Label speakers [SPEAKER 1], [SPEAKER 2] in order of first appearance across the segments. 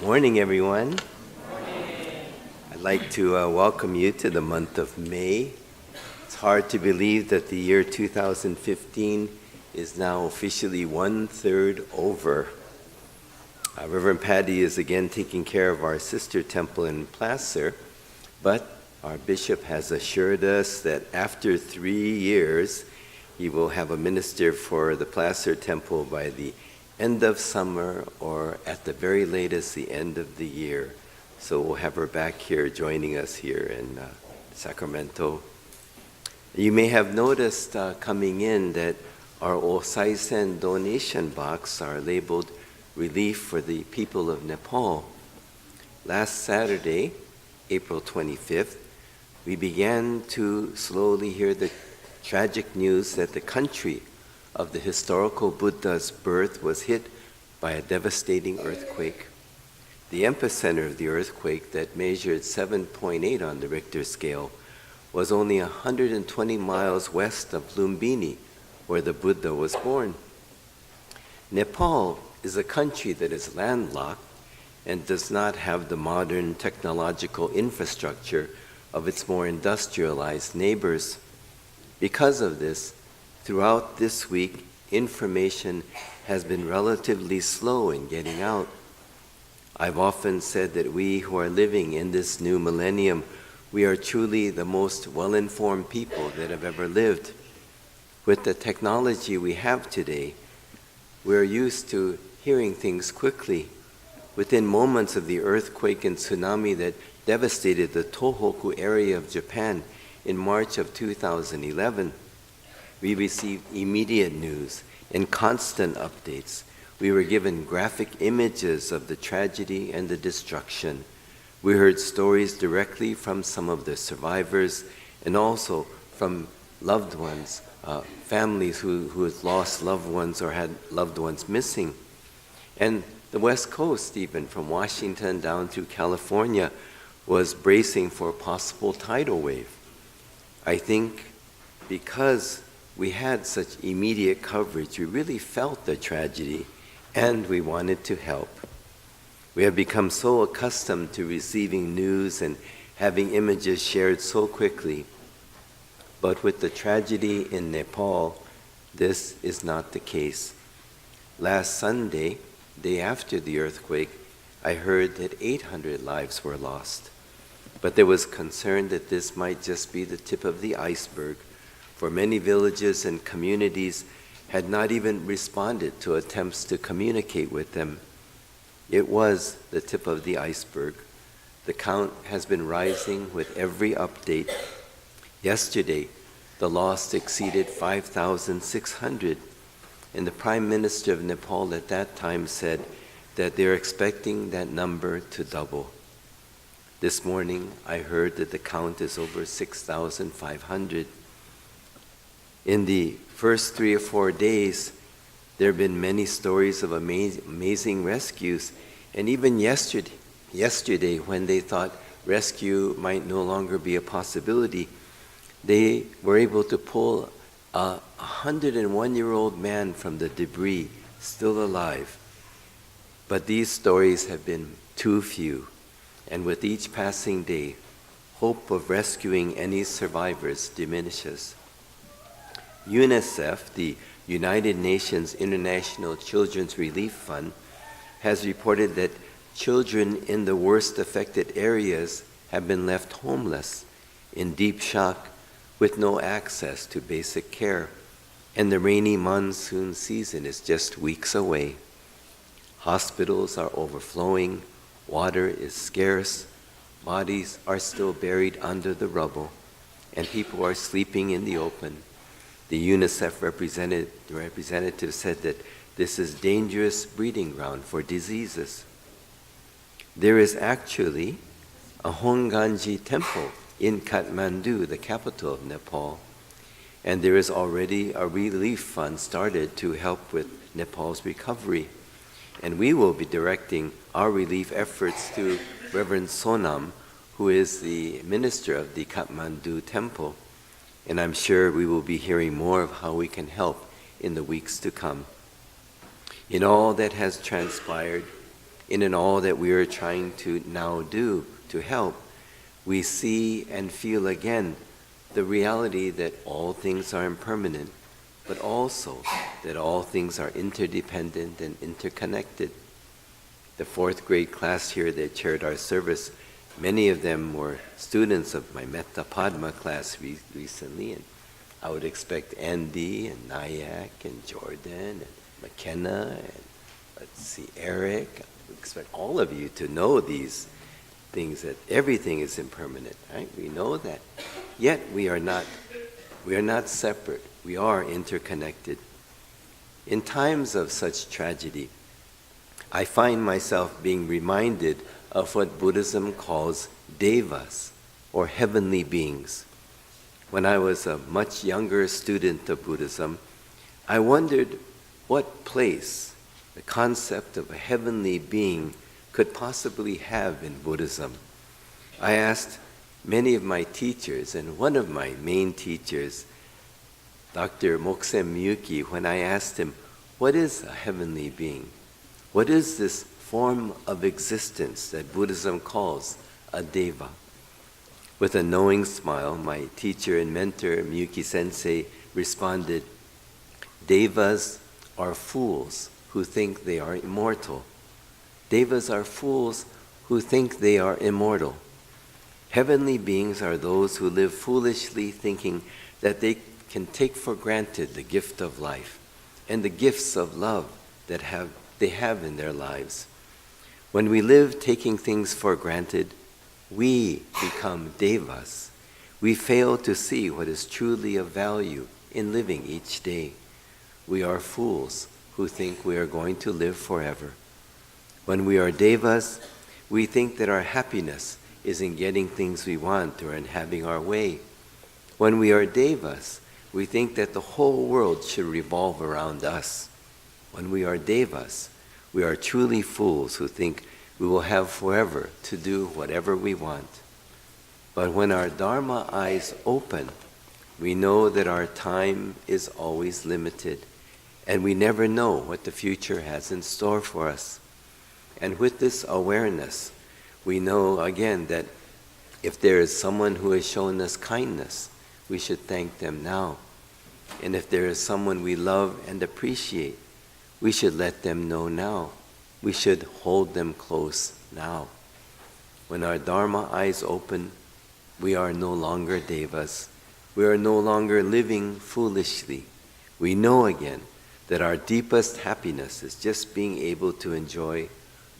[SPEAKER 1] Morning, everyone. I'd like to welcome you to the month of May. It's hard to believe that the year 2015 is now officially 1/3 over. Reverend Patty is again taking care of our sister temple in Placer, but our bishop has assured us that after 3 years, he will have a minister for the Placer temple by the end of summer, or at the very latest, the end of the year. So we'll have her back here joining us here in Sacramento. You may have noticed coming in that our Osaisen donation box are labeled Relief for the People of Nepal. Last Saturday, April 25th, we began to slowly hear the tragic news that the country of the historical Buddha's birth was hit by a devastating earthquake. The epicenter of the earthquake, that measured 7.8 on the Richter scale, was only 120 miles west of Lumbini, where the Buddha was born. Nepal is a country that is landlocked and does not have the modern technological infrastructure of its more industrialized neighbors. Because of this, throughout this week, information has been relatively slow in getting out. I've often said that we who are living in this new millennium, we are truly the most well-informed people that have ever lived. With the technology we have today, we're used to hearing things quickly. Within moments of the earthquake and tsunami that devastated the Tohoku area of Japan in March of 2011, we received immediate news and constant updates. We were given graphic images of the tragedy and the destruction. We heard stories directly from some of the survivors and also from loved ones, families who had lost loved ones or had loved ones missing. And the West Coast, even from Washington down through California, was bracing for a possible tidal wave. I think because we had such immediate coverage, we really felt the tragedy, and we wanted to help. We have become so accustomed to receiving news and having images shared so quickly. But with the tragedy in Nepal, this is not the case. Last Sunday, day after the earthquake, I heard that 800 lives were lost. But there was concern that this might just be the tip of the iceberg, for many villages and communities had not even responded to attempts to communicate with them. It was the tip of the iceberg. The count has been rising with every update. Yesterday, the loss exceeded 5,600, and the Prime Minister of Nepal at that time said that they're expecting that number to double. This morning, I heard that the count is over 6,500. In the first 3 or 4 days, there have been many stories of amazing rescues. And even yesterday, when they thought rescue might no longer be a possibility, they were able to pull a 101-year-old man from the debris, still alive. But these stories have been too few. And with each passing day, hope of rescuing any survivors diminishes. UNICEF, the United Nations International Children's Relief Fund, has reported that children in the worst affected areas have been left homeless, in deep shock, with no access to basic care, and the rainy monsoon season is just weeks away. Hospitals are overflowing, water is scarce, bodies are still buried under the rubble, and people are sleeping in the open. The UNICEF representative said that this is dangerous breeding ground for diseases. There is actually a Honganji temple in Kathmandu, the capital of Nepal, and there is already a relief fund started to help with Nepal's recovery. And we will be directing our relief efforts to Reverend Sonam, who is the minister of the Kathmandu temple. And I'm sure we will be hearing more of how we can help in the weeks to come. In all that has transpired, in all that we are trying to now do to help, we see and feel again the reality that all things are impermanent, but also that all things are interdependent and interconnected. The fourth grade class here that chaired our service, many of them were students of my Metta Padma class recently, and I would expect Andy and Nayak and Jordan and McKenna and Eric. I would expect all of you to know these things, that everything is impermanent, right? We know that. Yet we are not separate. We are interconnected. In times of such tragedy, I find myself being reminded of what Buddhism calls devas, or heavenly beings. When I was a much younger student of Buddhism, I wondered what place the concept of a heavenly being could possibly have in Buddhism. I asked many of my teachers, and one of my main teachers, Dr. Moksem Miyuki, when I asked him, what is a heavenly being? What is this form of existence that Buddhism calls a deva? With a knowing smile, my teacher and mentor, Miyuki Sensei, responded, devas are fools who think they are immortal. Devas are fools who think they are immortal. Heavenly beings are those who live foolishly, thinking that they can take for granted the gift of life and the gifts of love that they have in their lives. When we live taking things for granted, we become devas. We fail to see what is truly of value in living each day. We are fools who think we are going to live forever. When we are devas, we think that our happiness is in getting things we want or in having our way. When we are devas, we think that the whole world should revolve around us. When we are devas, we are truly fools who think we will have forever to do whatever we want. But when our Dharma eyes open, we know that our time is always limited, and we never know what the future has in store for us. And with this awareness, we know again that if there is someone who has shown us kindness, we should thank them now. And if there is someone we love and appreciate, we should let them know now. We should hold them close now. When our Dharma eyes open, we are no longer devas. We are no longer living foolishly. We know again that our deepest happiness is just being able to enjoy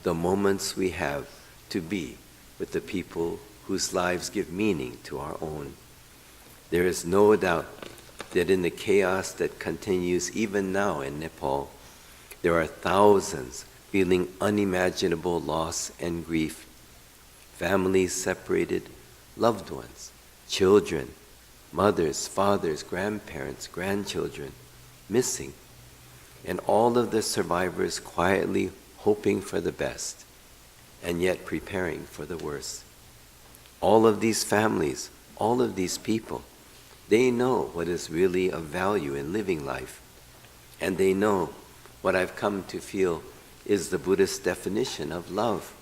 [SPEAKER 1] the moments we have to be with the people whose lives give meaning to our own. There is no doubt that in the chaos that continues even now in Nepal, there are thousands feeling unimaginable loss and grief. Families separated, loved ones, children, mothers, fathers, grandparents, grandchildren, missing, and all of the survivors quietly hoping for the best, and yet preparing for the worst. All of these families, all of these people, they know what is really of value in living life, and they know what I've come to feel is the Buddhist definition of love.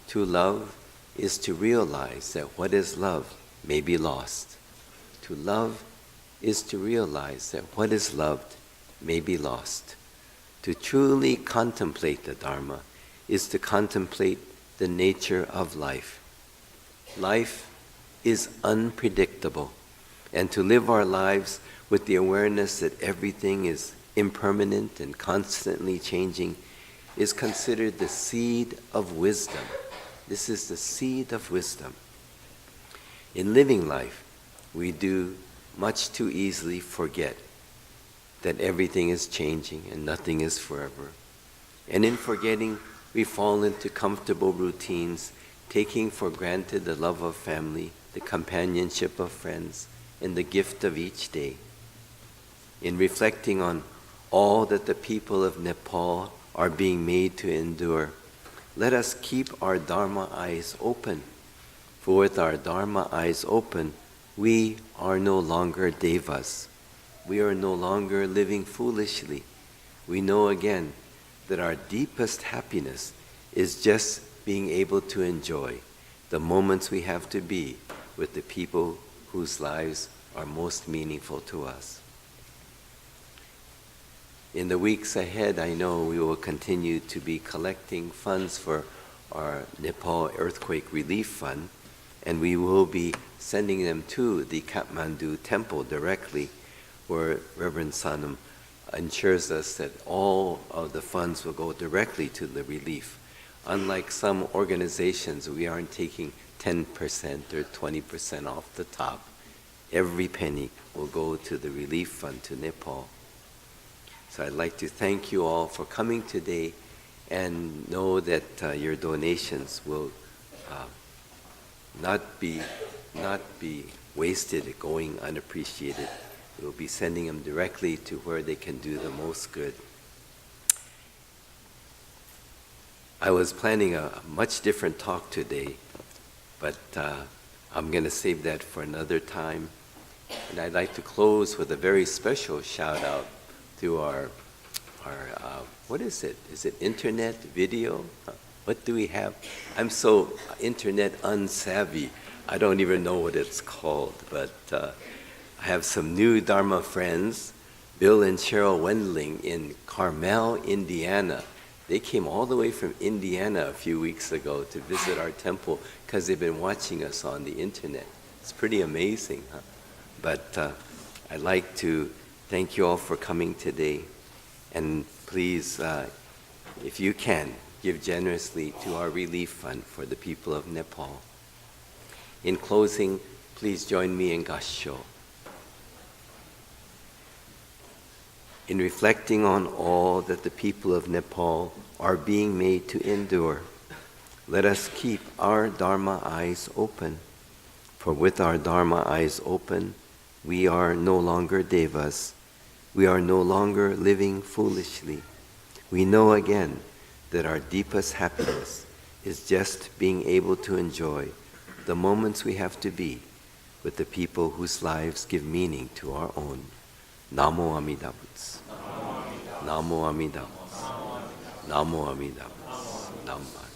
[SPEAKER 1] To love is to realize that what is loved may be lost. To love is to realize that what is loved may be lost. To truly contemplate the Dharma is to contemplate the nature of life. Life is unpredictable, and to live our lives with the awareness that everything is impermanent and constantly changing is considered the seed of wisdom. This is the seed of wisdom. In living life, we do much too easily forget that everything is changing and nothing is forever. And in forgetting, we fall into comfortable routines, taking for granted the love of family, the companionship of friends, and the gift of each day. In reflecting on all that the people of Nepal are being made to endure, let us keep our Dharma eyes open. For with our Dharma eyes open, we are no longer devas. We are no longer living foolishly. We know again that our deepest happiness is just being able to enjoy the moments we have to be with the people whose lives are most meaningful to us. In the weeks ahead, I know we will continue to be collecting funds for our Nepal Earthquake Relief Fund, and we will be sending them to the Kathmandu temple directly, where Reverend Sanam ensures us that all of the funds will go directly to the relief. Unlike some organizations, we aren't taking 10% or 20% off the top. Every penny will go to the relief fund to Nepal. So I'd like to thank you all for coming today, and know that your donations will not be wasted going unappreciated. We'll be sending them directly to where they can do the most good. I was planning a much different talk today, but I'm going to save that for another time. And I'd like to close with a very special shout out to our what is it? Is it internet video? What do we have? I'm so internet unsavvy. I don't even know what it's called, but I have some new Dharma friends, Bill and Cheryl Wendling in Carmel, Indiana. They came all the way from Indiana a few weeks ago to visit our temple because they've been watching us on the internet. It's pretty amazing, huh? But I'd like to thank you all for coming today. And please, if you can, give generously to our relief fund for the people of Nepal. In closing, please join me in Gassho. In reflecting on all that the people of Nepal are being made to endure, let us keep our Dharma eyes open. For with our Dharma eyes open, we are no longer devas. We are no longer living foolishly. We know again that our deepest happiness is just being able to enjoy the moments we have to be with the people whose lives give meaning to our own. Namo Amida Butsu. Namo Amida Butsu. Namo Amida Butsu. Namo.